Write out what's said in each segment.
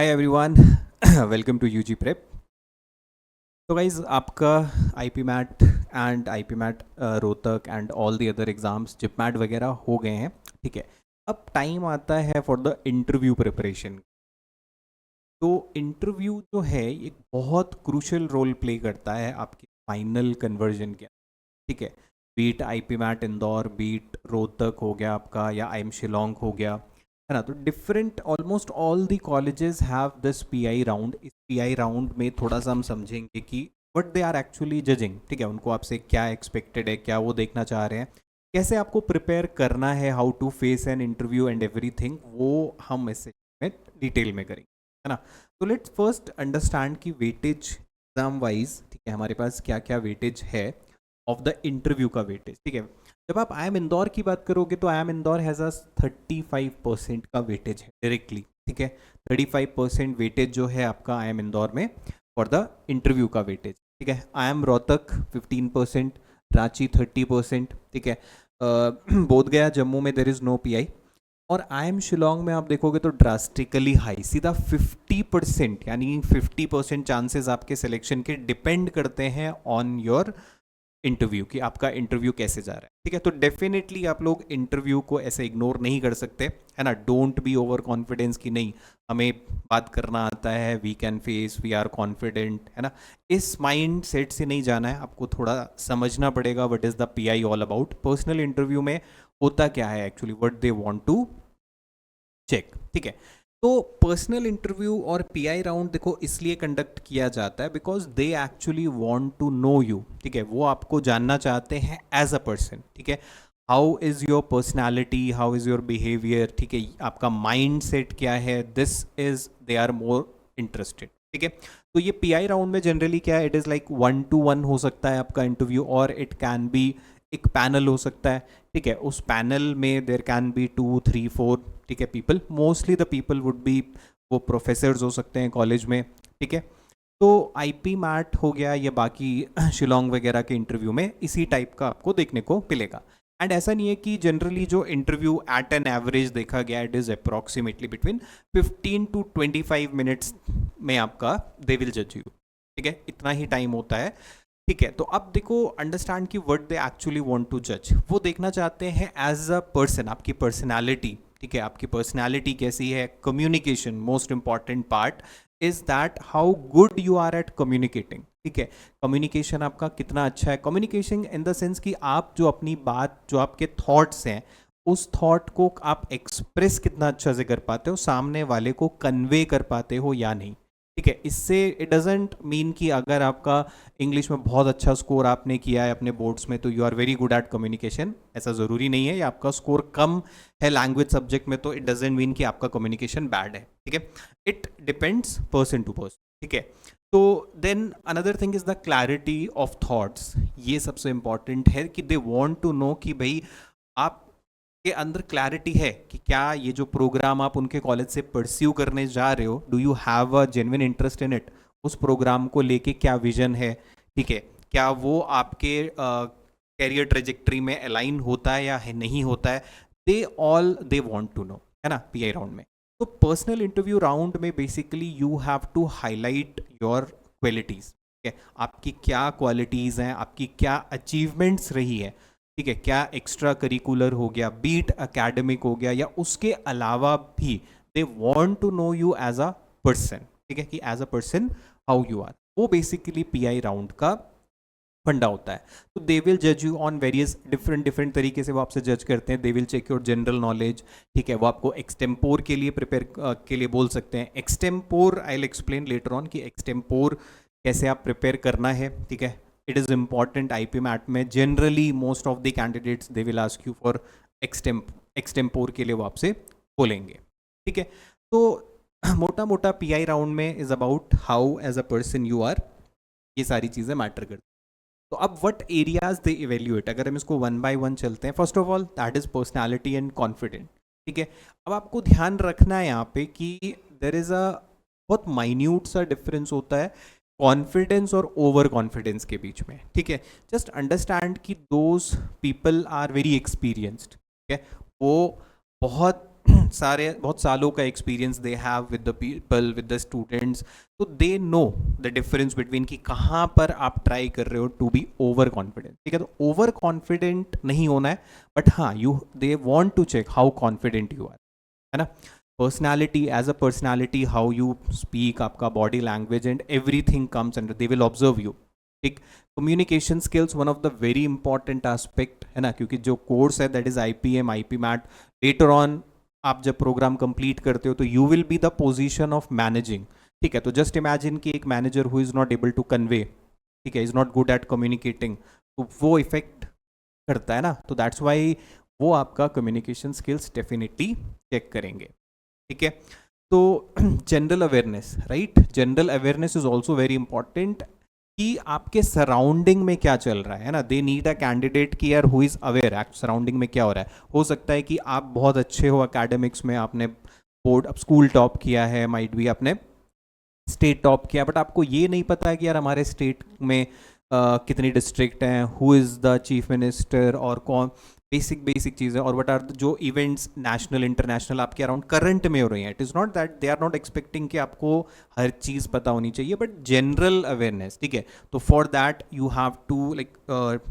Hi everyone, welcome to UG prep. तो guys आपका IPMAT and IPMAT Rohtak and all the other exams JIPMAT वगैरह हो गए हैं। ठीक है, अब टाइम आता है फॉर द इंटरव्यू प्रिपरेशन। तो इंटरव्यू जो है एक बहुत क्रूशल रोल प्ले करता है आपके फाइनल कन्वर्जन के। ठीक है, beat IPMAT Indore, beat Rohtak हो गया आपका, या आई एम शिलोंग हो गया, है ना। तो different almost all the colleges have this PI round. इस पीआई राउंड में थोड़ा सा हम समझेंगे कि what they are actually judging. ठीक है, उनको आपसे क्या एक्सपेक्टेड है, क्या वो देखना चाह रहे हैं, कैसे आपको प्रिपेयर करना है, how to face an interview and everything, वो हम इस में डिटेल में करेंगे, है ना। तो लेट्स फर्स्ट अंडरस्टैंड कि वेटेज एग्जाम वाइज, ठीक है, हमारे पास क्या क्या वेटेज है ऑफ द इंटरव्यू का वेटेज। ठीक है, जब आप आई एम इंदौर की बात करोगे तो I am Indore has a 35% का वेटेज है डायरेक्टली। ठीक है, 35% वेटेज जो है आपका आई एम इंदौर में फॉर द इंटरव्यू का वेटेज। ठीक है, आई एम रोहतक 15%, रांची 30%। ठीक है, बोध गया जम्मू में there is no P I. और आई एम शिलोंग में आप देखोगे तो ड्रास्टिकली हाई, सीधा 50%, यानी 50% चांसेस आपके सिलेक्शन के डिपेंड करते हैं ऑन योर इंटरव्यू, कि आपका इंटरव्यू कैसे जा रहा है। ठीक है, तो डेफिनेटली आप लोग इंटरव्यू को ऐसे इग्नोर नहीं कर सकते, है ना। डोंट बी ओवर कॉन्फिडेंस कि नहीं हमें बात करना आता है, we can face, we are confident, है ना। इस माइंड सेट से नहीं जाना है, आपको थोड़ा समझना पड़ेगा what is the PI all about. Personal interview में होता क्या है actually, what they want to check. ठीक है, तो पर्सनल इंटरव्यू और पीआई राउंड देखो इसलिए कंडक्ट किया जाता है because they actually want to know you. ठीक है, वो आपको जानना चाहते हैं एज अ पर्सन। ठीक है, how is your personality, how is your behaviour, ठीक है, आपका माइंड सेट क्या है, this is they are more interested. ठीक है, तो ये पीआई राउंड में जनरली क्या है, इट इज़ लाइक 1-to-1 हो सकता है आपका इंटरव्यू, और इट कैन बी एक पैनल हो सकता है। ठीक है, उस पैनल में देर कैन बी 2-3-4, ठीक है, people, mostly the people would be वो प्रोफेसर्स हो सकते हैं कॉलेज में। ठीक है, तो आईपी मैट हो गया, या बाकी शिलोंग वगैरह के इंटरव्यू में इसी टाइप का आपको देखने को मिलेगा। एंड ऐसा नहीं है कि जनरली जो इंटरव्यू एट एन एवरेज देखा गया, it is approximately between 15 to 25 minutes में आपका दे विल जज यू। ठीक है, इतना ही टाइम होता है। ठीक है, तो अब देखो अंडरस्टैंड कि what they actually want to जज। वो देखना चाहते हैं एज अ पर्सन, आपकी पर्सनालिटी। ठीक है, आपकी पर्सनालिटी कैसी है, communication, most important part is that how good you are at communicating. ठीक है, कम्युनिकेशन आपका कितना अच्छा है, कम्युनिकेशन इन द सेंस कि आप जो अपनी बात, जो आपके थॉट्स हैं, उस थॉट को आप एक्सप्रेस कितना अच्छा से कर पाते हो, सामने वाले को कन्वे कर पाते हो या नहीं। ठीक है, इससे इट डजेंट मीन कि अगर आपका इंग्लिश में बहुत अच्छा स्कोर आपने किया है अपने बोर्ड्स में तो you are very good at communication, ऐसा ज़रूरी नहीं है। या आपका स्कोर कम है लैंग्वेज सब्जेक्ट में तो इट डजेंट मीन कि आपका कम्युनिकेशन बैड है। ठीक है, it depends person to person. ठीक है, तो then another thing is the clarity of thoughts. ये सबसे इंपॉर्टेंट है कि दे वॉन्ट टू नो कि भाई आप के अंदर क्लैरिटी है कि क्या ये जो प्रोग्राम आप उनके कॉलेज से परस्यू करने जा रहे हो, do you have a genuine interest in it, उस प्रोग्राम को लेके क्या विजन है। ठीक है, क्या वो आपके कैरियर ट्रेजेक्ट्री में अलाइन होता है या है नहीं होता है, they all they want to know, है ना, पीआई राउंड में। तो पर्सनल इंटरव्यू राउंड में basically you have to highlight your qualities. ठीक है, आपकी क्या क्वालिटीज़ हैं, आपकी क्या अचीवमेंट्स रही है। ठीक है, क्या एक्स्ट्रा करिकुलर हो गया, बीट एकेडमिक हो गया, या उसके अलावा भी they want to know you as a person. ठीक है, कि as a person how you are, वो बेसिकली पीआई राउंड का फंडा होता है। तो दे विल जज you on various different different तरीके से वो आपसे जज करते हैं। They will check your general knowledge. ठीक है, वो आपको एक्सटेम्पोर के लिए प्रिपेयर के लिए बोल सकते हैं। Extempore I will explain later on कि एक्सटेम्पोर कैसे आप प्रिपेयर करना है। ठीक है, it is important IP MAT में generally most of the candidates they will ask you for extempore के लिए वो आपसे बोलेंगे। ठीक है, तो मोटा मोटा पीआई राउंड में is about how as a person you are, ये सारी चीज़ें मैटर करती हैं। तो अब व्हाट एरियाज दे इवेल्यूएट, अगर हम इसको वन बाय वन चलते हैं, first of all that is personality and confident. ठीक है, अब आपको ध्यान रखना है यहाँ पे कि देर इज अ बहुत माइन्यूट सा डिफरेंस होता है कॉन्फिडेंस और ओवर कॉन्फिडेंस के बीच में। ठीक है, जस्ट अंडरस्टैंड कि those people are very experienced. ठीक है, वो बहुत सारे बहुत सालों का experience they have with the people, with the students, तो they know the difference between कि कहाँ पर आप ट्राई कर रहे हो टू बी ओवर कॉन्फिडेंट, ठीक है। तो ओवर कॉन्फिडेंट नहीं होना है, बट हाँ you they want to check how confident you are, है ना। Personality, as a personality, how you speak, आपका body language and everything comes under, they will observe you, ठीक। Communication skills one of the very important aspect, है ना, क्योंकि जो course है that is IPM, IP MAT, later on आप जब programme complete करते हो तो you will be the position of managing, ठीक है। तो जस्ट इमेजिन कि एक manager who is not able to convey, ठीक है, is not good at communicating, तो वो इफेक्ट करता है ना। तो दैट्स वाई वो आपका कम्युनिकेशन स्किल्स डेफिनेटली चेक करेंगे, ठीक है। तो general awareness, right, general awareness is also very important कि आपके सराउंडिंग में क्या चल रहा है ना। दे नीड अ कैंडिडेट की यार who is aware act surrounding में क्या हो रहा है। हो सकता है कि आप बहुत अच्छे हो एकेडमिक्स में, आपने बोर्ड अब स्कूल टॉप किया है, माइट भी आपने स्टेट टॉप किया, बट आपको ये नहीं पता है कि यार हमारे स्टेट में कितनी डिस्ट्रिक्ट हैं, who is the chief minister, और कौन बेसिक चीज़ें, और वट आर जो इवेंट्स नेशनल इंटरनेशनल आपके अराउंड करंट में हो रही हैं। It is not that they are not expecting कि आपको हर चीज़ पता होनी चाहिए, बट जनरल अवेयरनेस, ठीक है। तो for that you have to like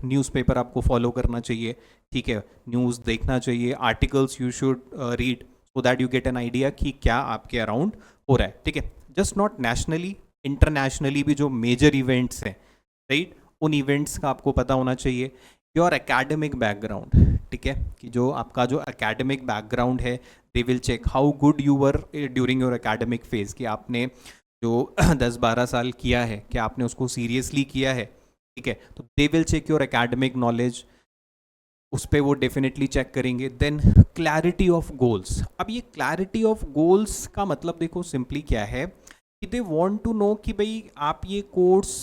newspaper आपको फॉलो करना चाहिए, ठीक है, न्यूज़ देखना चाहिए, articles you should read so that you get an idea कि क्या आपके अराउंड हो रहा है, ठीक है। जस्ट नॉट नेशनली, इंटरनेशनली भी जो मेजर इवेंट्स हैं, राइट, उन इवेंट्स का आपको पता होना चाहिए। योर एकेडमिक बैकग्राउंड, ठीक है, कि जो आपका जो एकेडमिक बैकग्राउंड है, they will check how good you were during your academic phase, कि आपने जो 10-12 साल किया है क्या आपने उसको सीरियसली किया है, ठीक है। तो they will check your academic knowledge, उस पर वो डेफिनेटली चेक करेंगे। Then clarity of goals. अब ये क्लैरिटी ऑफ गोल्स का मतलब देखो सिंपली क्या है कि दे वांट टू नो कि भाई आप ये कोर्स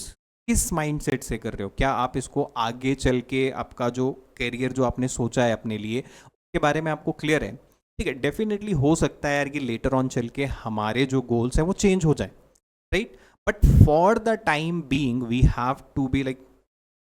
किस माइंडसेट से कर रहे हो, क्या आप इसको आगे चल के आपका जो करियर जो आपने सोचा है अपने लिए उसके बारे में आपको क्लियर है, ठीक है। डेफिनेटली हो सकता है यार कि लेटर ऑन चल के हमारे जो गोल्स हैं वो चेंज हो जाए, right, but for the time being we have to be like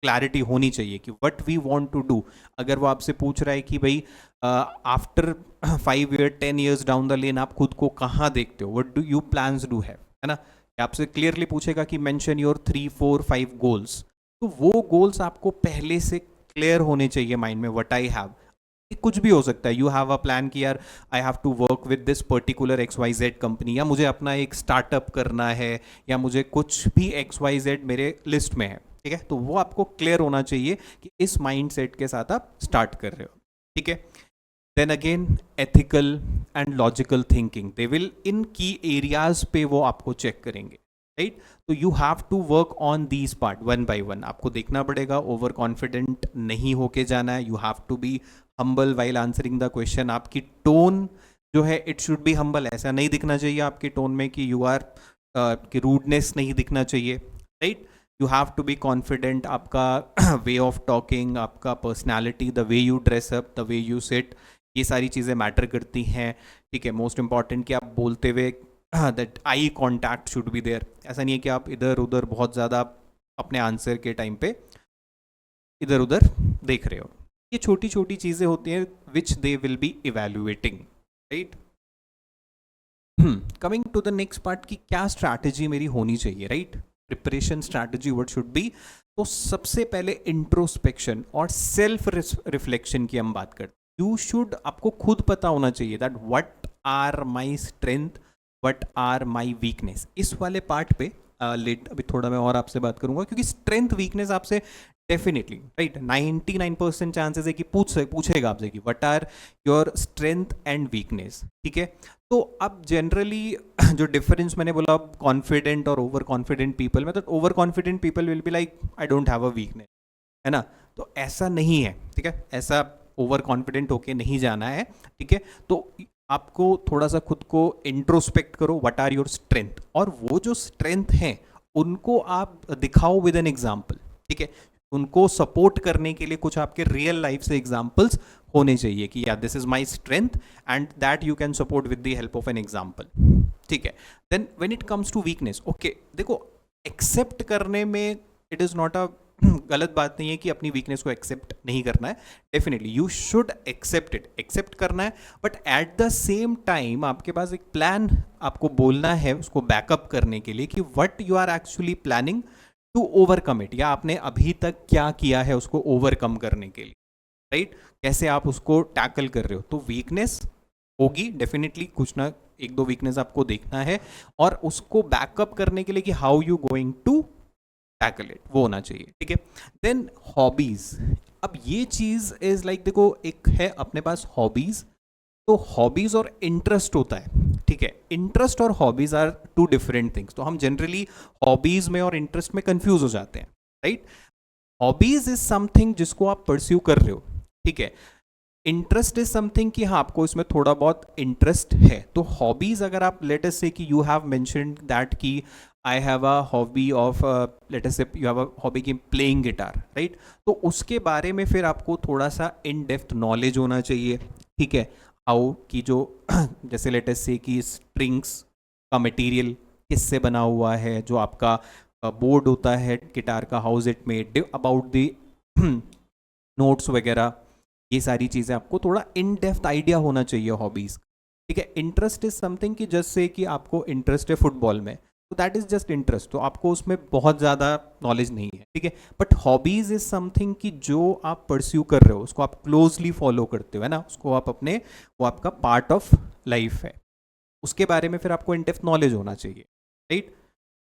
clarity होनी चाहिए कि what we want to do. अगर वो आपसे पूछ रहा है कि भाई after 5 year 10 years down the lane आप खुद को कहाँ देखते हो, what do you plans do have, है ना, आपसे क्लियरली पूछेगा कि मेंशन योर 3, 4, 5 गोल्स, तो वो गोल्स आपको पहले से क्लियर होने चाहिए माइंड में। व्हाट आई हैव, कुछ भी हो सकता है, यू हैव अ प्लान कि यार I have to work with this particular XYZ company, या मुझे अपना एक स्टार्टअप करना है, या मुझे कुछ भी XYZ मेरे लिस्ट में है, ठीक है। तो वो आपको क्लियर होना चाहिए कि इस माइंडसेट के साथ आप स्टार्ट कर रहे हो, ठीक है। Then again ethical and logical thinking, they will in key areas पे वो आपको चेक करेंगे, राइट। तो you have to work on these part one by one, आपको देखना पड़ेगा, ओवर कॉन्फिडेंट नहीं होके जाना है। You have to be humble while answering the question, आपकी टोन जो है इट शुड बी हम्बल, ऐसा नहीं दिखना चाहिए आपकी टोन में कि यू आर कि रूडनेस नहीं दिखना चाहिए, right. You have to be confident, आपका वे ऑफ टॉकिंग, आपका personality, the way you dress up, the way you sit, ये सारी चीज़ें मैटर करती हैं, ठीक है। मोस्ट इंपॉर्टेंट कि आप बोलते हुए that eye contact should be there, ऐसा नहीं है कि आप इधर उधर बहुत ज़्यादा अपने आंसर के टाइम पे इधर उधर देख रहे हो। ये छोटी छोटी चीज़ें होती हैं which they will be evaluating, right. Coming to the next part कि क्या स्ट्रैटेजी मेरी होनी चाहिए, right, preparation strategy what should be. तो सबसे पहले इंट्रोस्पेक्शन और सेल्फ रिफ्लेक्शन की हम बात करते हैं। यू शुड, आपको खुद पता होना चाहिए that what are my strength, what are my weakness. इस वाले पार्ट पे लेट अभी थोड़ा मैं और आपसे बात करूंगा, क्योंकि स्ट्रेंथ वीकनेस आपसे डेफिनेटली, राइट, 99% चांसेस है कि पूछेगा आपसे कि what are your strength and weakness, ठीक है। तो अब जनरली जो डिफरेंस मैंने बोला कॉन्फिडेंट और ओवर कॉन्फिडेंट पीपल में, तो over confident people will be like I don't have a weakness, है ना। तो ऐसा नहीं है, ठीक है, ऐसा ओवर कॉन्फिडेंट होके नहीं जाना है, ठीक है। तो आपको थोड़ा सा खुद को इंट्रोस्पेक्ट करो, व्हाट आर योर स्ट्रेंथ, और वो जो स्ट्रेंथ है उनको आप दिखाओ विद एन एग्जाम्पल, ठीक है। उनको सपोर्ट करने के लिए कुछ आपके रियल लाइफ से एग्जाम्पल्स होने चाहिए कि यार this is my strength and that you can support with the help of an example, ठीक है। Then when it comes to weakness, okay, देखो एक्सेप्ट करने में इट इज़ नॉट अ गलत बात नहीं है कि अपनी वीकनेस को एक्सेप्ट नहीं करना है, definitely you should accept it, accept करना है, but at the same time आपके पास एक प्लान आपको बोलना है उसको बैकअप करने के लिए कि what you are actually planning to overcome it, या आपने अभी तक क्या किया है उसको ओवरकम करने के लिए, राइट? कैसे आप उसको टैकल कर रहे हो। तो वीकनेस होगी डेफिनेटली, कुछ ना एक दो वीकनेस आपको देखना है और उसको बैकअप करने के लिए कि how you going to tackle it, वो होना चाहिए, ठीक है। देन हॉबीज, अब ये चीज इज लाइक देखो, एक है अपने पास हॉबीज, तो हॉबीज और इंटरेस्ट होता है, ठीक है। इंटरेस्ट और hobbies are two different things, तो हम जनरली हॉबीज में और इंटरेस्ट में कंफ्यूज हो जाते हैं, राइट? हॉबीज इज समथिंग जिसको आप परस्यू कर रहे हो, ठीक है। इंटरेस्ट इज समथिंग कि हाँ आपको इसमें थोड़ा बहुत इंटरेस्ट है। तो हॉबीज अगर आप लेट अस से कि यू हैव मेंशन्ड दैट कि I have a hobby of late us से यू हैव अ हॉबी की प्लेइंग गिटार, राइट? तो उसके बारे में फिर आपको थोड़ा सा इन डेप्थ नॉलेज होना चाहिए, ठीक है। हाउ की जो जैसे लेट अस से कि स्ट्रिंग्स का मटेरियल किससे बना हुआ है, जो आपका बोर्ड होता है गिटार का, how is it made, about the notes वगैरह, ये सारी चीज़ें आपको थोड़ा इन डेप्थ आइडिया होना चाहिए हॉबीज़, ठीक है। इंटरेस्ट इज समथिंग कि जैसे कि आपको इंटरेस्ट है फुटबॉल में, तो दैट इज जस्ट इंटरेस्ट, तो आपको उसमें बहुत ज़्यादा नॉलेज नहीं है, ठीक है। बट हॉबीज़ इज समथिंग कि जो आप परस्यू कर रहे हो उसको आप क्लोजली फॉलो करते हो, है ना, उसको आप अपने, वो आपका पार्ट ऑफ लाइफ है, उसके बारे में फिर आपको इन डेप्थ नॉलेज होना चाहिए, राइट?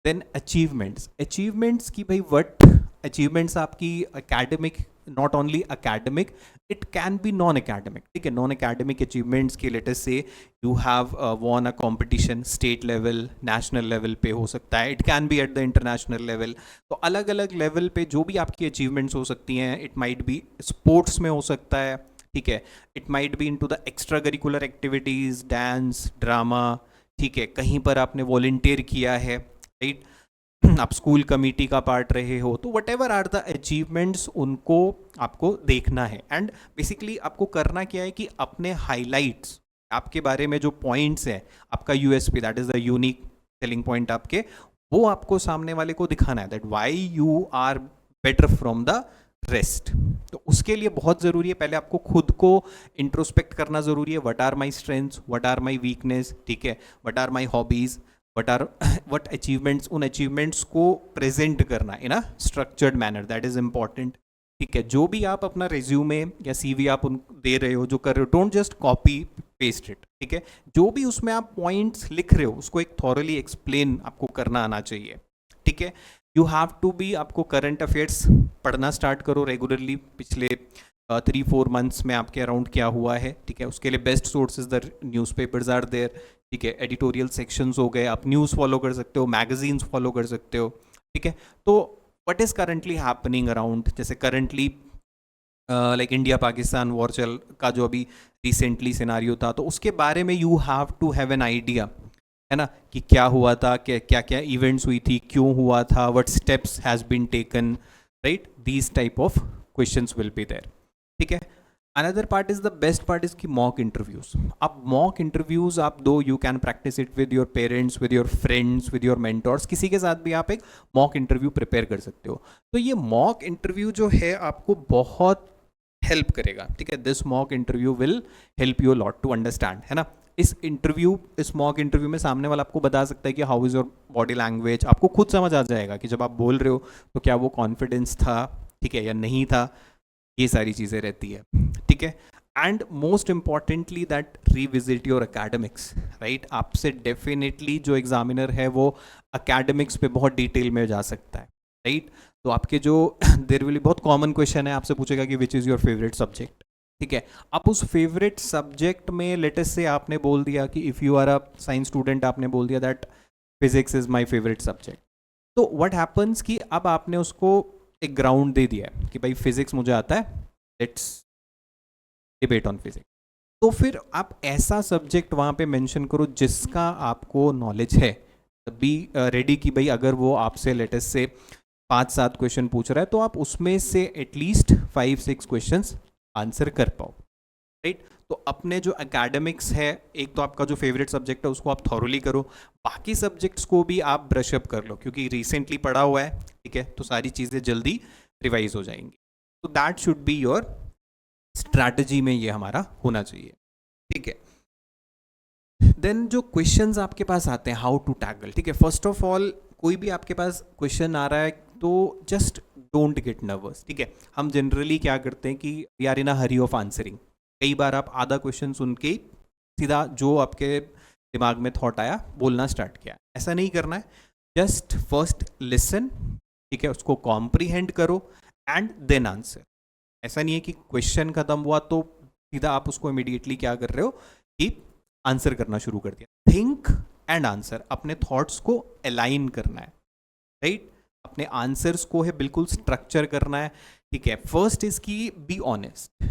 देन अचीवमेंट्स, अचीवमेंट्स की भाई वट अचीवमेंट्स आपकी academic, not only academic, it can be non academic, ठीक है। नॉन एकेडमिक अचीवमेंट्स की लेटेस्ट से you have von a competition state level, national level पे हो सकता है, it can be at the international level. तो अलग अलग लेवल पे जो भी आपकी अचीवमेंट्स हो सकती हैं, इट माइट बी स्पोर्ट्स में हो सकता है, ठीक है, it might B into the extra curricular activities, dance, drama, ठीक है, कहीं पर आपने वॉलंटियर किया है, राइट, आप स्कूल कमेटी का पार्ट रहे हो, तो whatever are the achievements उनको आपको देखना है। एंड बेसिकली आपको करना क्या है कि अपने हाईलाइट्स, आपके बारे में जो पॉइंट्स है, आपका USP, that is the unique selling point आपके, वो आपको सामने वाले को दिखाना है, that why you are better from the rest. तो उसके लिए बहुत ज़रूरी है पहले आपको खुद को इंट्रोस्पेक्ट करना ज़रूरी है, what are my strengths, what are my weakness, ठीक है, what are my hobbies, what achievements, उन अचीवमेंट्स को प्रेजेंट करना in a structured manner, that is important, ठीक है। जो भी आप अपना रिज्यूमे या सीवी आप उन दे रहे हो, जो कर रहे हो, don't just copy paste it, ठीक है। जो भी उसमें आप पॉइंट्स लिख रहे हो उसको एक थॉरली एक्सप्लेन आपको करना आना चाहिए, ठीक है। यू हैव टू बी, आपको करंट अफेयर्स पढ़ना स्टार्ट करो रेगुलरली, पिछले 3-4 मंथ्स में आपके अराउंड क्या हुआ है, ठीक है। उसके लिए best sources the newspapers are there, ठीक है, एडिटोरियल सेक्शंस हो गए, आप न्यूज़ फॉलो कर सकते हो, मैगजीन्स फॉलो कर सकते हो, ठीक है। तो what is currently happening around, जैसे currently like India Pakistan war चल का जो अभी रिसेंटली सिनारियो था, तो उसके बारे में you have to have an idea, है ना, कि क्या हुआ था, क्या क्या इवेंट्स हुई थी, क्यों हुआ था, what steps has been taken, right, these type of questions will be there, ठीक है। Another part is the best part is की मॉक इंटरव्यूज। आप मॉक इंटरव्यूज आप दो, you can practice it with your parents, with your friends, with your mentors, किसी के साथ भी आप एक मॉक इंटरव्यू प्रिपेयर कर सकते हो। तो ये मॉक इंटरव्यू जो है आपको बहुत हेल्प करेगा, ठीक है। This mock interview will help you lot to understand, है ना। इस मॉक इंटरव्यू में सामने वाला आपको बता सकता है कि how is your body language, आपको खुद समझ आ जाएगा कि जब आप बोल रहे हो तो क्या वो कॉन्फिडेंस था, ठीक है, या नहीं था, ये सारी चीज़ें रहती है, ठीक है। And most importantly that revisit your academics, right. आपसे डेफिनेटली जो एग्जामिनर है वो एकेडमिक्स पे बहुत डिटेल में जा सकता है, राइट। तो आपके जो देर विल बहुत कॉमन क्वेश्चन है, आपसे पूछेगा कि which is your favourite subject, ठीक है। आप उस फेवरेट सब्जेक्ट में लेटेस्ट से आपने बोल दिया कि if you are a science student, आपने बोल दिया that physics is my favourite subject, तो व्हाट हैपन्स कि अब आपने उसको एक ग्राउंड दे दिया है कि भाई फिजिक्स मुझे आता है, लेट्स डिबेट ऑन फिजिक्स। तो फिर आप ऐसा सब्जेक्ट वहाँ पे मेंशन करो जिसका आपको नॉलेज है, बी रेडी कि भाई अगर वो आपसे लेटेस्ट से 5-7 क्वेश्चन पूछ रहा है तो आप उसमें से एटलीस्ट 5-6 क्वेश्चंस आंसर कर पाओ, राइट। तो अपने जो एकेडमिक्स है, एक तो आपका जो फेवरेट सब्जेक्ट है उसको आप थॉरली करो, बाकी सब्जेक्ट्स को भी आप ब्रश अप कर लो, क्योंकि रिसेंटली पढ़ा हुआ है, ठीक है, तो सारी चीज़ें जल्दी रिवाइज हो जाएंगी। तो that should be your strategy में, ये हमारा होना चाहिए, ठीक है। देन जो क्वेश्चंस आपके पास आते हैं, हाउ टू टैकल, ठीक है। फर्स्ट ऑफ ऑल कोई भी आपके पास क्वेश्चन आ रहा है तो जस्ट डोंट गेट नर्वस, ठीक है। हम जनरली क्या करते हैं कि we are in a hurry of answering. कई बार आप आधा क्वेश्चन सुन के सीधा जो आपके दिमाग में थॉट आया बोलना स्टार्ट किया। ऐसा नहीं करना है, जस्ट फर्स्ट लिसन, ठीक है, उसको कॉम्प्रीहेंड करो एंड देन आंसर। ऐसा नहीं है कि क्वेश्चन खत्म हुआ तो सीधा आप उसको इमीडिएटली क्या कर रहे हो कि आंसर करना शुरू कर दिया। थिंक एंड आंसर, अपने थॉट्स को अलाइन करना है, राइट। अपने आंसर्स को है बिल्कुल स्ट्रक्चर करना है, ठीक है। फर्स्ट इज की बी ऑनेस्ट,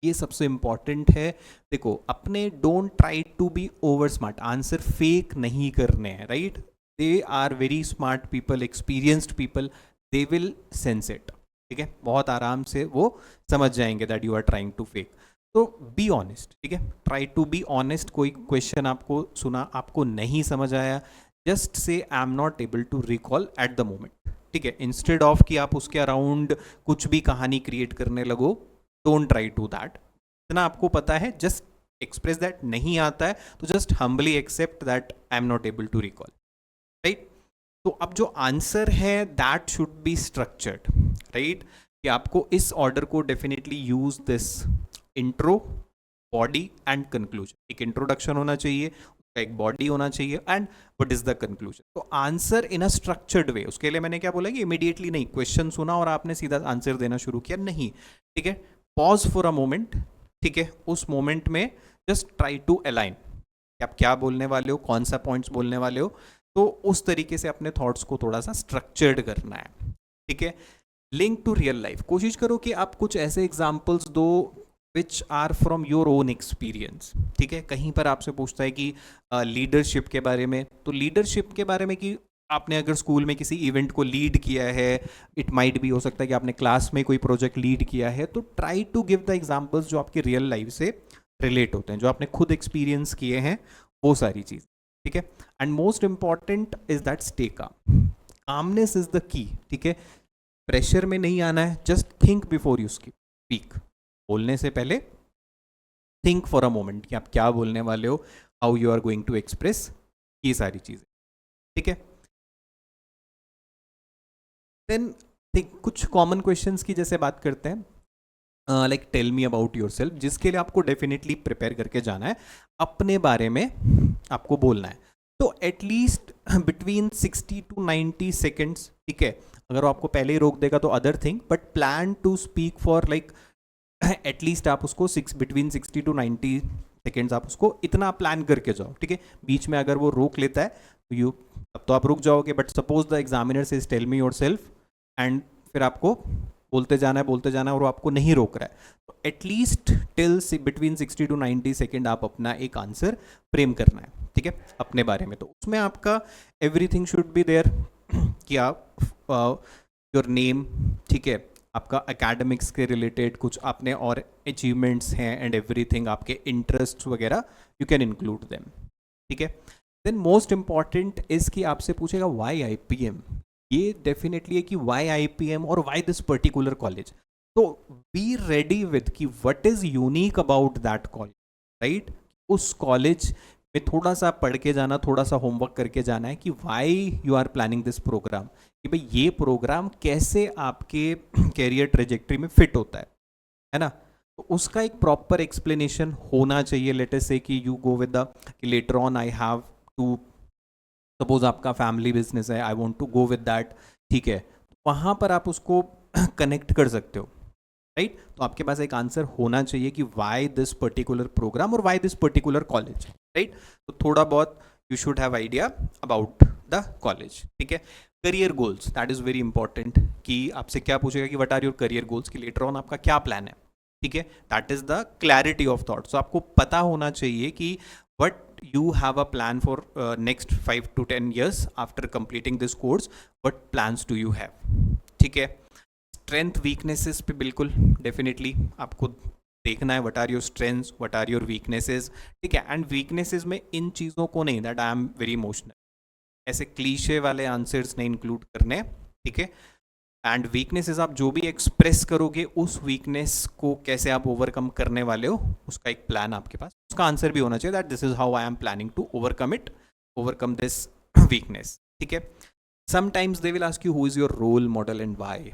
ये सबसे इंपॉर्टेंट है। देखो अपने don't try to be over smart, answer fake नहीं करने हैं, राइट। They are very smart people, experienced people, they will sense it, ठीक है। बहुत आराम से वो समझ जाएंगे that you are trying to fake. तो बी ऑनेस्ट, ठीक है, ट्राई टू बी ऑनेस्ट। कोई क्वेश्चन आपको सुना, आपको नहीं समझ आया, just say I am not able to recall at the moment, ठीक है। इंस्टेड ऑफ कि आप उसके अराउंड कुछ भी कहानी क्रिएट करने लगो, डोंट ट्राई टू दैट। इतना आपको पता है, जस्ट एक्सप्रेस दैट। नहीं आता है तो just humbly accept that I am not able to recall, right. तो अब जो आंसर है that should be structured, right. कि आपको इस ऑर्डर को definitely use this intro, body and conclusion. एक इंट्रोडक्शन होना चाहिए, उसका एक बॉडी होना चाहिए, and what is the conclusion. तो answer in a structured way. उसके लिए मैंने क्या बोला कि इमीडिएटली नहीं, क्वेश्चन सुना और आपने सीधा आंसर देना शुरू किया, नहीं, ठीक है। पॉज फॉर अ मोमेंट, ठीक है। उस मोमेंट में जस्ट ट्राई टू अलाइन कि आप क्या बोलने वाले हो, कौन सा पॉइंट्स बोलने वाले हो। तो उस तरीके से अपने थॉट्स को थोड़ा सा स्ट्रक्चर्ड करना है, ठीक है। लिंक टू रियल लाइफ, कोशिश करो कि आप कुछ ऐसे एग्जाम्पल्स दो which are from your own experience, ठीक है। कहीं पर आपसे पूछता है कि लीडरशिप के बारे में, तो लीडरशिप के बारे में कि आपने अगर स्कूल में किसी इवेंट को लीड किया है, इट माइट भी हो सकता है कि आपने क्लास में कोई प्रोजेक्ट लीड किया है, तो try to give the examples जो आपकी रियल लाइफ से रिलेट होते हैं, जो आपने खुद एक्सपीरियंस किए हैं, वो सारी चीज़, ठीक है। And most important is that stay calm, calmness is the key, ठीक है। प्रेशर में नहीं आना है, just think before you speak. बोलने से पहले थिंक फॉर अ मोमेंट कि आप क्या बोलने वाले हो, how you are going to express, ये सारी चीज़ें, ठीक है। देन कुछ कॉमन क्वेश्चंस की जैसे बात करते हैं, like tell me about yourself, जिसके लिए आपको डेफिनेटली प्रिपेयर करके जाना है, अपने बारे में आपको बोलना है। तो एटलीस्ट बिटवीन 60 to 90 सेकेंड्स, ठीक है। अगर वो आपको पहले ही रोक देगा तो other thing, but plan to speak for like at least आप उसको बिटवीन 60 to 90 सेकेंड्स आप उसको इतना प्लान करके जाओ, ठीक है। बीच में अगर वो रोक लेता है तो अब तो आप रुक जाओगे, but suppose the examiner says tell me yourself, and फिर आपको बोलते जाना है और वो आपको नहीं रोक रहा है, तो at least till between 60 to 90 second आप अपना एक आंसर फ्रेम करना है, ठीक है, अपने बारे में। तो उसमें आपका एवरीथिंग शुड बी देयर कि आप योर नेम, ठीक है, आपका एकेडमिक्स के रिलेटेड कुछ आपने और अचीवमेंट्स हैं एंड एवरीथिंग, आपके इंटरेस्ट वगैरह यू कैन इंक्लूड देम, ठीक है। देन मोस्ट इंपॉर्टेंट इज कि आपसे पूछेगा वाई IPM, ये डेफिनेटली है कि वाई IPM और वाई दिस पर्टिकुलर कॉलेज। तो बी रेडी विद कि what is unique about that college, right. उस कॉलेज में थोड़ा सा पढ़ के जाना, थोड़ा सा होमवर्क करके जाना है कि why you are planning this programme, कि भाई ये प्रोग्राम कैसे आपके कैरियर ट्रेजेक्ट्री में फिट होता है ना। तो उसका एक प्रॉपर एक्सप्लेनेशन होना चाहिए। लेट अस से कि you go with the later on I have to, suppose आपका फैमिली बिजनेस है, I want to go with that, ठीक है। वहाँ पर आप उसको कनेक्ट कर सकते हो, राइट। तो आपके पास एक आंसर होना चाहिए कि वाई दिस पर्टिकुलर प्रोग्राम और why this particular college, right. तो थोड़ा बहुत you should have idea about the college, ठीक है। Career goals, that is very important कि आपसे क्या पूछेगा कि what are your career goals, कि लेटर ऑन आपका क्या प्लान है, ठीक है। That is the clarity of thought. So आपको पता होना चाहिए कि what you have a plan for next 5 to 10 years after completing this course, what plans do you have, ठीक है। स्ट्रेंथ वीकनेसेस पे बिल्कुल डेफिनेटली आपको देखना है, what are your strengths, what are your weaknesses, ठीक है। एंड वीकनेसेस में इन चीज़ों को नहीं, that I am very emotional, ऐसे क्लीशे वाले आंसर्स नहीं इंक्लूड करने, ठीक है। एंड वीकनेसेस आप जो भी एक्सप्रेस करोगे उस वीकनेस को कैसे आप ओवरकम करने वाले हो, उसका एक प्लान आपके पास, उसका आंसर भी होना चाहिए that this is how I am planning to overcome it, overcome this weakness. ठीक है, sometimes they will ask you who is your role model and why,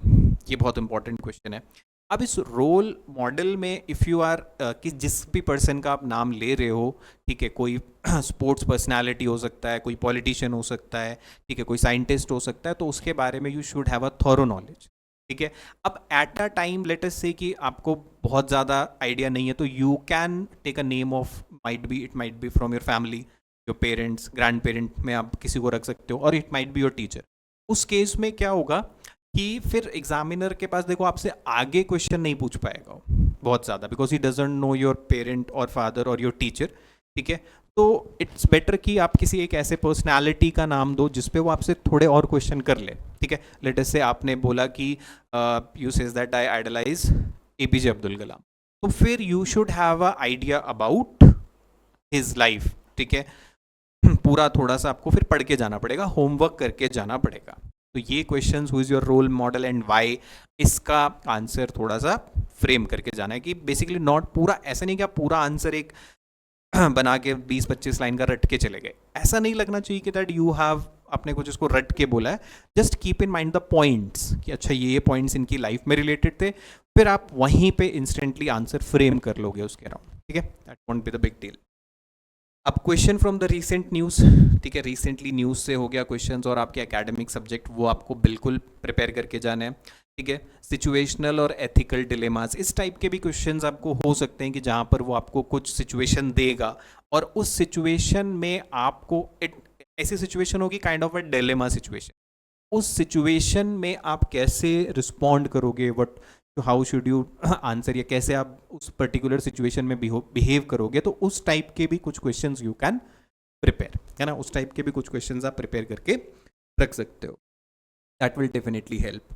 ये बहुत इंपॉर्टेंट क्वेश्चन है। अब इस रोल मॉडल में इफ़ यू आर कि जिस भी पर्सन का आप नाम ले रहे हो, ठीक है, कोई स्पोर्ट्स पर्सनालिटी हो सकता है, कोई पॉलिटिशियन हो सकता है, ठीक है, कोई साइंटिस्ट हो सकता है, तो उसके बारे में you should have a thorough knowledge. ठीक है, अब at a time let us say कि आपको बहुत ज़्यादा आइडिया नहीं है, तो you can take a name of, it might be from your family, your parents, grand parent में आप किसी को रख सकते हो, और it might be your teacher. उस केस में क्या होगा कि फिर एग्जामिनर के पास देखो आपसे आगे क्वेश्चन नहीं पूछ पाएगा बहुत ज़्यादा, because he doesn't know your parent और फादर और योर टीचर। ठीक है, तो इट्स बेटर कि आप किसी एक ऐसे पर्सनालिटी का नाम दो जिसपे वो आपसे थोड़े और क्वेश्चन कर ले। ठीक है, लेट अस से आपने बोला कि you says that I idolize APJ Abdul Kalam, तो फिर you should have a idea about his life. ठीक है, पूरा थोड़ा सा आपको फिर पढ़ के जाना पड़ेगा, होमवर्क करके जाना पड़ेगा। तो ये questions, who is your role model and why, इसका आंसर थोड़ा सा फ्रेम करके जाना है कि बेसिकली नॉट पूरा, ऐसा नहीं कि आप पूरा आंसर एक बना के 20-25 लाइन का रट के चले गए, ऐसा नहीं लगना चाहिए कि दैट यू हैव अपने कुछ इसको रट के बोला है। Just keep in mind the points कि अच्छा ये पॉइंट्स इनकी लाइफ में रिलेटेड थे, फिर आप वहीं पे इंस्टेंटली आंसर फ्रेम कर लोगे उसके अराउंड। ठीक है, that won't be the big deal. अब question from the recent news, ठीक है, रिसेंटली न्यूज़ से हो गया क्वेश्चंस, और आपके एकेडमिक सब्जेक्ट वो आपको बिल्कुल प्रिपेयर करके जाना है। ठीक है, सिचुएशनल और एथिकल डिलेमास, इस टाइप के भी क्वेश्चंस आपको हो सकते हैं कि जहाँ पर वो आपको कुछ सिचुएशन देगा और उस सिचुएशन में आपको ऐसी सिचुएशन होगी kind of a dilemma situation, उस सिचुएशन में आप कैसे रिस्पॉन्ड करोगे, what how should you answer, या कैसे आप उस पर्टिकुलर सिचुएशन में बिहेव करोगे, तो उस टाइप के भी कुछ क्वेश्चंस यू कैन प्रिपेयर, है ना, उस टाइप के भी कुछ क्वेश्चंस आप प्रिपेयर करके रख सकते हो, दैट विल डेफिनेटली हेल्प।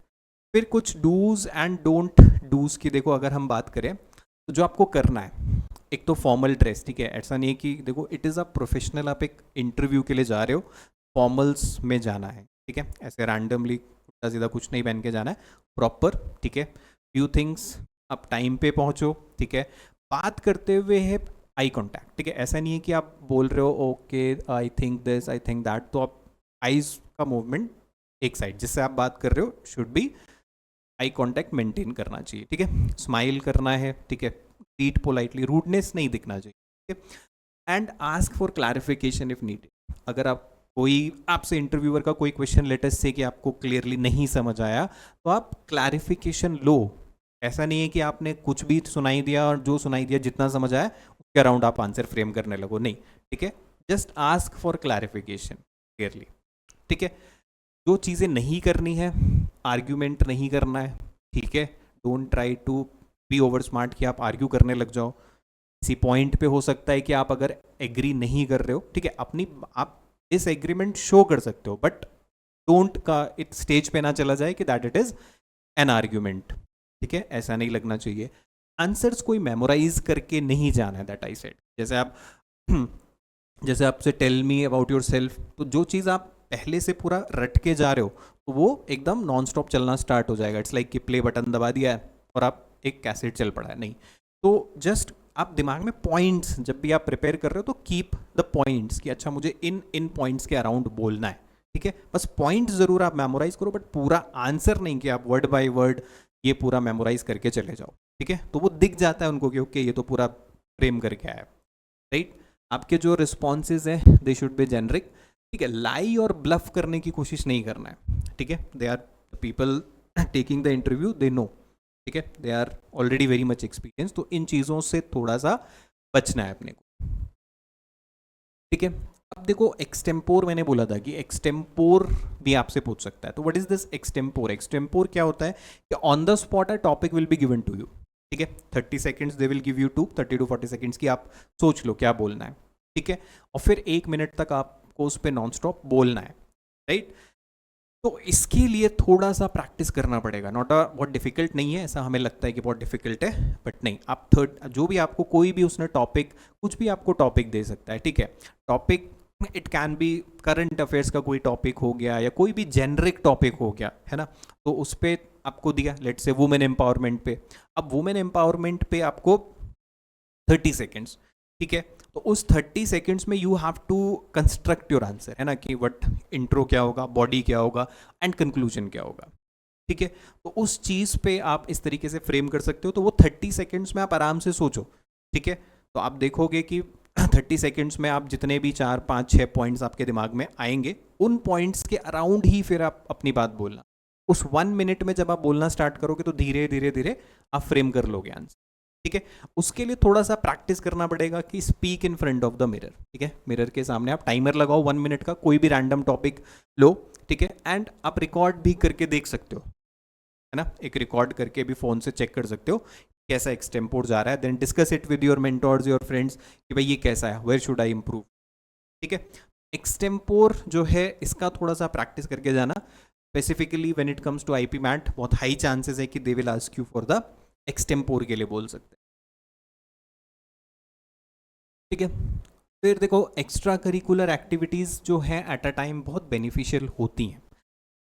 फिर कुछ डूज एंड डोंट डूज की देखो अगर हम बात करें, तो जो आपको करना है, एक तो फॉर्मल ड्रेस। ठीक है, ऐसा नहीं है कि देखो इट इज़ अ प्रोफेशनल, आप एक इंटरव्यू के लिए जा रहे हो, फॉर्मल्स में जाना है। ठीक है, ऐसे रैंडमली उल्टा सीधा कुछ नहीं पहन के जाना है, प्रॉपर। ठीक है, फ्यू थिंग्स, आप टाइम पे पहुंचो। ठीक है, बात करते हुए है आई कांटेक्ट। ठीक है, ऐसा नहीं है कि आप बोल रहे हो okay I think this I think that, तो आप आईज का मूवमेंट एक साइड जिससे आप बात कर रहे हो should be eye contact maintain करना चाहिए। ठीक है, स्माइल करना है। ठीक है, ट्रीट पोलाइटली, रूडनेस नहीं दिखना चाहिए। ठीक है, and ask for clarification if needed. अगर आप कोई आपसे इंटरव्यूअर का कोई क्वेश्चन लेटेस्ट से कि आपको क्लियरली नहीं समझ आया, तो आप क्लैरिफिकेशन लो। ऐसा नहीं है कि आपने कुछ भी सुनाई दिया और जो सुनाई दिया जितना समझ आया उसके अराउंड आप आंसर फ्रेम करने लगो, नहीं। ठीक है, just ask for clarification clearly. ठीक है, जो चीज़ें नहीं करनी है, आर्ग्यूमेंट नहीं करना है। ठीक है, don't try to be over smart कि आप आर्ग्यू करने लग जाओ किसी पॉइंट पे। हो सकता है कि आप अगर एग्री नहीं कर रहे हो, ठीक है, अपनी आप इस एग्रीमेंट शो कर सकते हो, बट डोंट का इट स्टेज पे ना चला जाए कि that it is an argument. ठीक है, ऐसा नहीं लगना चाहिए। आंसर्स कोई मेमोराइज करके नहीं जाना है, दैट आई सेड। जैसे आप जैसे आपसे tell me about yourself, तो जो चीज़ आप पहले से पूरा रट के जा रहे हो तो वो एकदम नॉन स्टॉप चलना स्टार्ट हो जाएगा। इट्स लाइक कि प्ले बटन दबा दिया है और आप एक कैसेट चल पड़ा है, नहीं। तो जस्ट आप दिमाग में पॉइंट्स जब भी आप प्रिपेयर कर रहे हो तो कीप द पॉइंट्स कि अच्छा मुझे इन इन पॉइंट्स के अराउंड बोलना है। ठीक है, बस पॉइंट्स जरूर आप मेमोराइज करो, बट पूरा आंसर नहीं कि आप वर्ड बाय वर्ड ये पूरा मेमोराइज करके चले जाओ। ठीक है, तो वो दिख जाता है उनको कि ओके ये तो पूरा फ्रेम करके आया, राइट। आपके जो रिस्पॉन्सेज हैं दे शुड बी जेनरिक। ठीक है, लाई और ब्लफ करने की कोशिश नहीं करना है। ठीक है, they are people taking the interview, they know. ठीक है, they are already very much experience, तो इन चीज़ों से थोड़ा सा बचना है अपने को। ठीक है, अब देखो एक्सटेम्पोर, मैंने बोला था कि एक्सटेम्पोर भी आपसे पूछ सकता है। तो what is this extempore? Extempore क्या होता है कि on the spot a topic will be given to you. ठीक है, 30 seconds they will give you to 30 to 40 seconds की आप सोच लो क्या बोलना है। ठीक है, और फिर 1 मिनट तक आपको उस पर नॉन स्टॉप बोलना है, राइट। तो इसके लिए थोड़ा सा प्रैक्टिस करना पड़ेगा। नॉट अ बहुत डिफिकल्ट नहीं है, ऐसा हमें लगता है कि बहुत डिफिकल्ट है, बट नहीं। आप जो भी आपको कोई भी उसने टॉपिक, कुछ भी आपको टॉपिक दे सकता है। ठीक है, topic it can be current affairs का कोई टॉपिक हो गया या कोई भी जेनरिक टॉपिक हो गया, है ना, तो उस पर आपको दिया, लेट से वुमेन एम्पावरमेंट पे। अब वुमेन एम्पावरमेंट पे आपको 30 सेकेंड्स, ठीक है, तो उस 30 सेकेंड्स में you have to construct your answer, है ना, कि वट इंट्रो क्या होगा, बॉडी क्या होगा एंड कंक्लूजन क्या होगा, ठीक है। तो उस चीज़ पे आप इस तरीके से फ्रेम कर सकते हो, तो वो 30 सेकेंड्स में आप आराम से सोचो, ठीक है। तो आप देखोगे कि 30 सेकेंड्स में आप जितने भी 4 5 6 पॉइंट्स आपके दिमाग में आएंगे, उन पॉइंट्स के अराउंड ही फिर आप अपनी बात बोलना। उस 1 मिनट में जब आप बोलना स्टार्ट करोगे तो धीरे धीरे धीरे आप फ्रेम कर लोगे आंसर, ठीक है। उसके लिए थोड़ा सा प्रैक्टिस करना पड़ेगा कि speak in front of the mirror, ठीक है। मिरर के सामने आप टाइमर लगाओ 1 मिनट का, कोई भी रैंडम टॉपिक लो, ठीक है, एंड आप रिकॉर्ड भी करके देख सकते हो, है ना, एक रिकॉर्ड करके भी फ़ोन से चेक कर सकते हो कैसा एक्सटेम्पोर जा रहा है। Then discuss it with your mentors, your friends, कि भाई ये कैसा है, वेयर शुड आई इम्प्रूव, ठीक है। एक्सटेम्पोर जो है इसका थोड़ा सा प्रैक्टिस करके जाना, specifically when it comes to IP MAT बहुत हाई चांसेस है कि they will ask you for the extempore के लिए बोल सकते हैं, ठीक है। फिर देखो एक्स्ट्रा करिकुलर एक्टिविटीज़ जो है एट अ टाइम बहुत बेनिफिशियल होती हैं।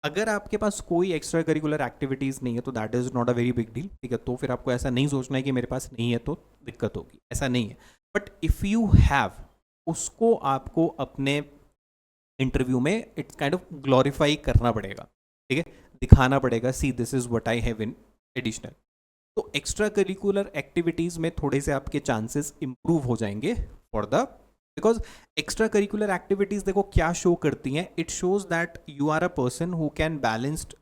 अगर आपके पास कोई एक्स्ट्रा करिकुलर एक्टिविटीज़ नहीं है तो that is not a very big deal, ठीक है। तो फिर आपको ऐसा नहीं सोचना है कि मेरे पास नहीं है तो दिक्कत होगी, ऐसा नहीं है। बट इफ़ यू हैव, उसको आपको अपने इंटरव्यू में इट्स काइंड ऑफ ग्लोरीफाई करना पड़ेगा, ठीक है, दिखाना पड़ेगा, see this is what I have in additional. तो एक्स्ट्रा करिकुलर एक्टिविटीज़ में थोड़े से आपके चांसेस इंप्रूव हो जाएंगे for the, because extra curricular activities देखो क्या शो करती हैं, it shows that you are a person who can balanced,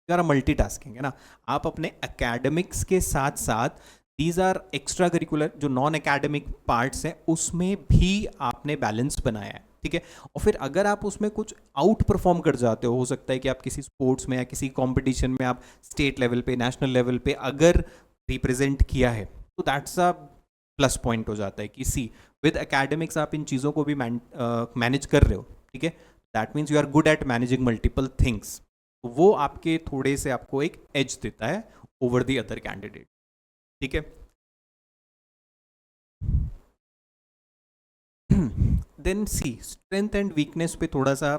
you are a multitasking, है ना। आप अपने एकेडमिक्स के साथ साथ दीज आर एक्स्ट्रा करिकुलर जो नॉन एकेडमिक पार्ट्स हैं उसमें भी आपने बैलेंस बनाया है, ठीक है। और फिर अगर आप उसमें कुछ आउट परफॉर्म कर जाते हो सकता है कि आप किसी स्पोर्ट्स में या किसी कंपटीशन में आप स्टेट लेवल पे, नेशनल लेवल पे अगर रिप्रेजेंट किया है, तो दैट्स अ प्लस पॉइंट हो जाता है कि सी विद एकेडमिक्स आप इन चीज़ों को भी मैनेज कर रहे हो, ठीक है। That means you are good at managing multiple things, तो वो आपके थोड़े से आपको एक एज देता है ओवर द अदर कैंडिडेट, ठीक है। Then see strength and weakness पे थोड़ा सा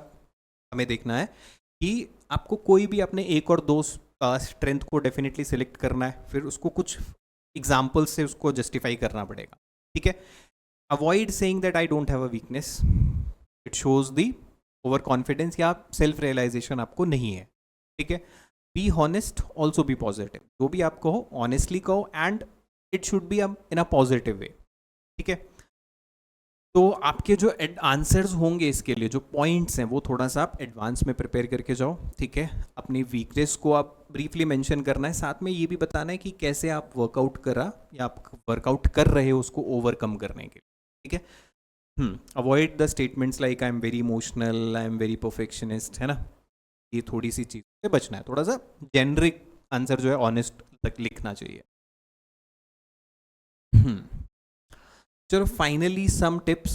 हमें देखना है कि आपको कोई भी अपने एक और दो स्ट्रेंथ को डेफिनेटली सिलेक्ट करना है, फिर उसको कुछ एग्जाम्पल से उसको जस्टिफाई करना पड़ेगा, ठीक है। Avoid saying that I don't have a weakness, it shows the over confidence या सेल्फ रियलाइजेशन आपको नहीं है, ठीक है। Be honest, also be positive, जो भी आप कहो ऑनेस्टली कहो and it should be in a positive way, ठीक है। तो आपके जो आंसर्स होंगे इसके लिए जो पॉइंट्स हैं वो थोड़ा सा आप एडवांस में प्रिपेयर करके जाओ, ठीक है। अपनी वीकनेस को आप ब्रीफली मेंशन करना है, साथ में ये भी बताना है कि कैसे आप वर्कआउट करा या आप वर्कआउट कर रहे हो उसको ओवरकम करने के लिए, ठीक है। Avoid the statements like I am very emotional, I am very perfectionist, है ना, ये थोड़ी सी चीज़ से बचना है, थोड़ा सा जेनरिक आंसर जो है ऑनेस्ट तक लिखना चाहिए। चलो फाइनली सम टिप्स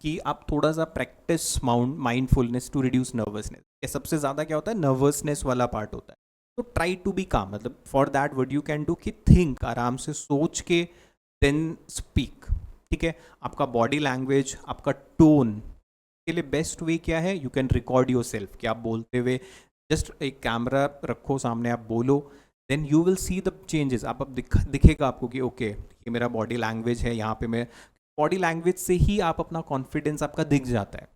कि आप थोड़ा सा practice mindfulness to reduce nervousness. ये सबसे ज़्यादा क्या होता है, नर्वसनेस वाला पार्ट होता है। तो ट्राई टू बी काम, मतलब for that what you can do कि थिंक, आराम से सोच के देन स्पीक, ठीक है। आपका बॉडी लैंग्वेज, आपका टोन के लिए बेस्ट वे क्या है, you can record your self कि आप बोलते हुए जस्ट एक कैमरा रखो सामने, आप बोलो, then you will see the changes. आप अब दिखेगा आपको कि ओके ये मेरा बॉडी लैंग्वेज है, यहाँ पे मैं बॉडी लैंग्वेज से ही आप अपना कॉन्फिडेंस आपका दिख जाता है,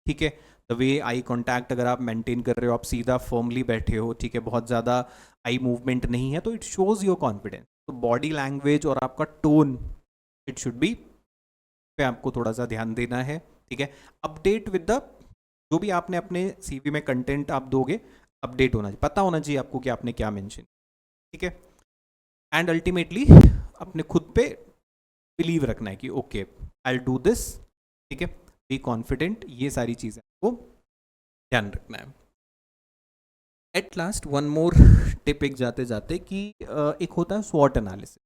ठीक है। द वे आई कॉन्टैक्ट अगर आप मेंटेन कर रहे हो, आप सीधा फर्मली बैठे हो, ठीक है, बहुत ज़्यादा आई मूवमेंट नहीं है, तो इट शोज योर कॉन्फिडेंस। तो बॉडी लैंग्वेज और आपका टोन इट शुड बी पे आपको थोड़ा सा ध्यान देना है, ठीक है। अपडेट विद द, जो भी आपने अपने सीवी में कंटेंट आप दोगे अपडेट होना चाहिए, पता होना चाहिए आपको कि आपने क्या मेंशन, ठीक है। एंड अल्टीमेटली अपने खुद पे बिलीव रखना है कि okay I will do this, ठीक है, बी कॉन्फिडेंट, ये सारी चीज़ें आपको ध्यान रखना है। At last one more tip एक जाते जाते कि एक होता है स्वॉट एनालिसिस,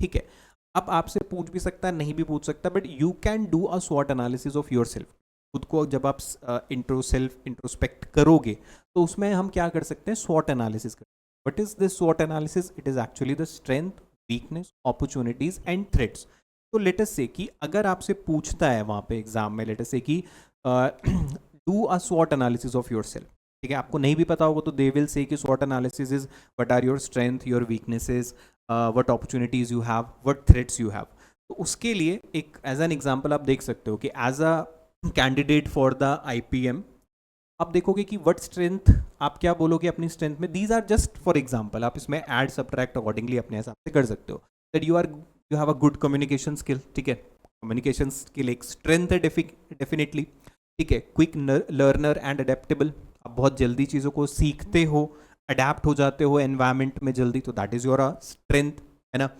ठीक है। अब आपसे पूछ भी सकता है, नहीं भी पूछ सकता, but you can do a स्वॉट एनालिसिस ऑफ योर सेल्फ। खुद को जब आप सेल्फ इंट्रोस्पेक्ट करोगे तो उसमें हम क्या कर सकते हैं, स्वॉट एनालिसिस कर। वट इज दिस स्वॉट analysis, it is actually the strength, weakness, opportunities and threats. तो लेट अस से कि अगर आपसे पूछता है वहाँ पे एग्जाम में, लेट अस से कि डू अ स्वॉट एनालिसिस ऑफ योर सेल्फ, ठीक है. आपको नहीं भी पता होगा तो दे विल से कि स्वॉट analysis is what are your strength, your weaknesses, what opportunities you have, what threats you have. तो उसके लिए एक एज एन एग्जांपल आप देख सकते हो कि as a candidate for the IPM आप देखोगे कि व्हाट स्ट्रेंथ, आप क्या बोलोगे अपनी स्ट्रेंथ में. These are just for example, आप इसमें ऐड सब्ट्रैक्ट अकॉर्डिंगली अपने हिसाब से कर सकते हो. That you have a good communication skill, ठीक है. कम्युनिकेशन स्किल एक स्ट्रेंथ है डेफिनेटली, ठीक है. क्विक लर्नर एंड अडेप्टेबल, आप बहुत जल्दी चीज़ों को सीखते हो, अडेप्ट हो जाते हो एनवायरमेंट में जल्दी, तो दैट इज़ योर स्ट्रेंथ, है ना.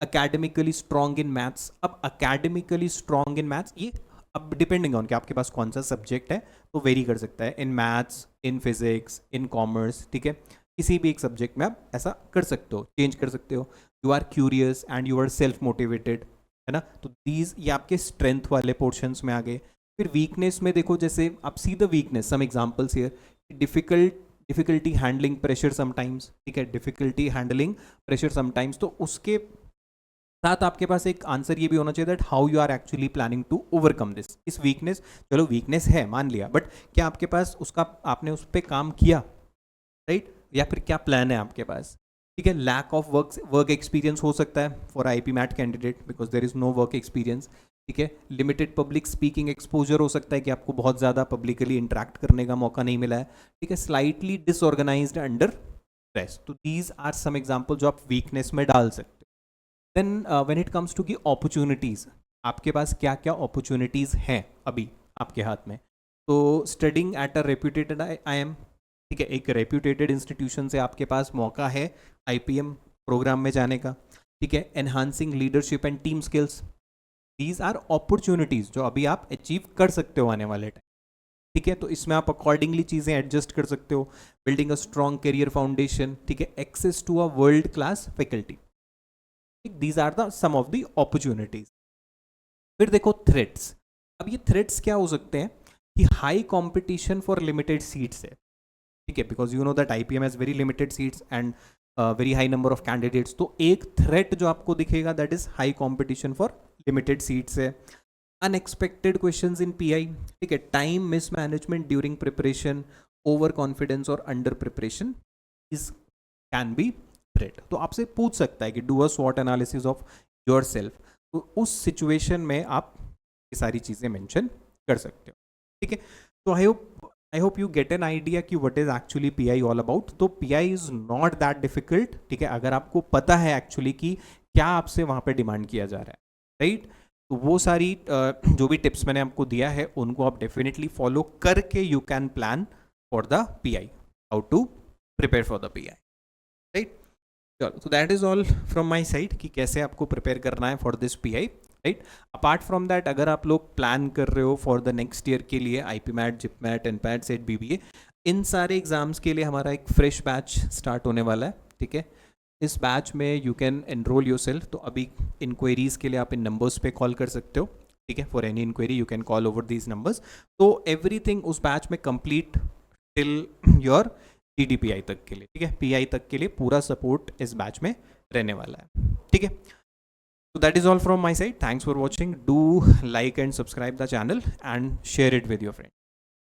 अकेडमिकली स्ट्रॉन्ग इन मैथ्स, अब अकेडमिकली स्ट्रॉन्ग इन मैथ्स ये अब डिपेंडिंग ऑन कि आपके पास कौन सा सब्जेक्ट है तो वेरी कर सकता है. In maths, in physics, in commerce, ठीक है, किसी भी एक सब्जेक्ट में आप ऐसा कर सकते हो, चेंज कर सकते हो. You are curious and you are self motivated, है ना. तो दीज ये आपके स्ट्रेंथ वाले पोर्शंस में आ गए. फिर वीकनेस में देखो, जैसे आप see the weakness, some examples here. Difficulty handling pressure sometimes, ठीक है, डिफिकल्टी हैंडलिंग प्रेशर समटाइम्स. तो उसके साथ आपके पास एक आंसर ये भी होना चाहिए that how you are actually planning to overcome this. इस वीकनेस, चलो वीकनेस है मान लिया, बट क्या आपके पास उसका आपने उस पर काम किया, राइट, या फिर क्या प्लान है आपके पास, ठीक है. लैक ऑफ वर्क एक्सपीरियंस हो सकता है for IP MAT candidate because there is no work experience, ठीक है. लिमिटेड पब्लिक स्पीकिंग एक्सपोजर हो सकता है कि आपको बहुत ज़्यादा पब्लिकली इंटरेक्ट करने का मौका नहीं मिला है, ठीक है. Slightly disorganised under stress. तो दीज आर सम एग्जाम्पल जो आप वीकनेस में डाल सकते हो. Then when it comes to key opportunities, आपके पास क्या क्या अपॉर्चुनिटीज़ हैं अभी आपके हाथ में. तो studying at a reputed IIM, ठीक है, एक रेप्यूटेटेड इंस्टीट्यूशन से आपके पास मौका है IPM प्रोग्राम में जाने का, ठीक है. Enhancing leadership and team skills, these are opportunities जो अभी आप अचीव कर सकते हो आने वाले टाइम, ठीक है. तो इसमें आप अकॉर्डिंगली चीज़ें एडजस्ट कर सकते हो. Building a strong career foundation, ठीक है. Access to a world class faculty, these are the some of the opportunities. फिर देखो थ्रेट्स. अब ये थ्रेट्स क्या हो सकते हैं कि high competition for limited seats है, ठीक है, because you know that IPM has very limited seats and very high number of candidates. तो एक थ्रेट जो आपको दिखेगा that is high competition for limited seats है. अनएक्सपेक्टेड क्वेश्चंस इन PI, ठीक है. Time mismanagement during preparation, overconfidence और under preparation is can be threat. तो आपसे पूछ सकता है कि डू अ स्वॉट एनालिसिस ऑफ योर सेल्फ. तो उस सिचुएशन में आप ये सारी चीज़ें मेंशन कर सकते हो, ठीक है. तो I hope you get an idea कि what is actually PI all about. तो PI is not that difficult, ठीक है, अगर आपको पता है एक्चुअली कि क्या आपसे वहाँ पे डिमांड किया जा रहा है, राइट. तो वो सारी जो भी टिप्स मैंने आपको दिया है उनको आप डेफिनेटली फॉलो करके you can plan for the PI, how to prepare for the PI, right. चलो, तो that is all from my side कि कैसे आपको प्रिपेयर करना है for this PI, right. Apart from that, अगर आप लोग प्लान कर रहे हो फॉर द नेक्स्ट ईयर के लिए IP MAT, JIPMAT, NPAT, SET, BBA, इन सारे एग्जाम्स के लिए हमारा एक फ्रेश बैच स्टार्ट होने वाला है, ठीक है. इस बैच में you can enrol your self. तो अभी इंक्वायरीज़ के लिए आप इन नंबर्स पे कॉल कर सकते हो, ठीक है. For any inquiry you can call over these numbers. तो एवरीथिंग उस बैच में कंप्लीट टिल योर DDPI तक के लिए, ठीक है. PI तक के लिए पूरा सपोर्ट इस बैच में रहने वाला है, ठीक है. So that is all from my side. Thanks for watching. Do like and subscribe the channel and share it with your friends.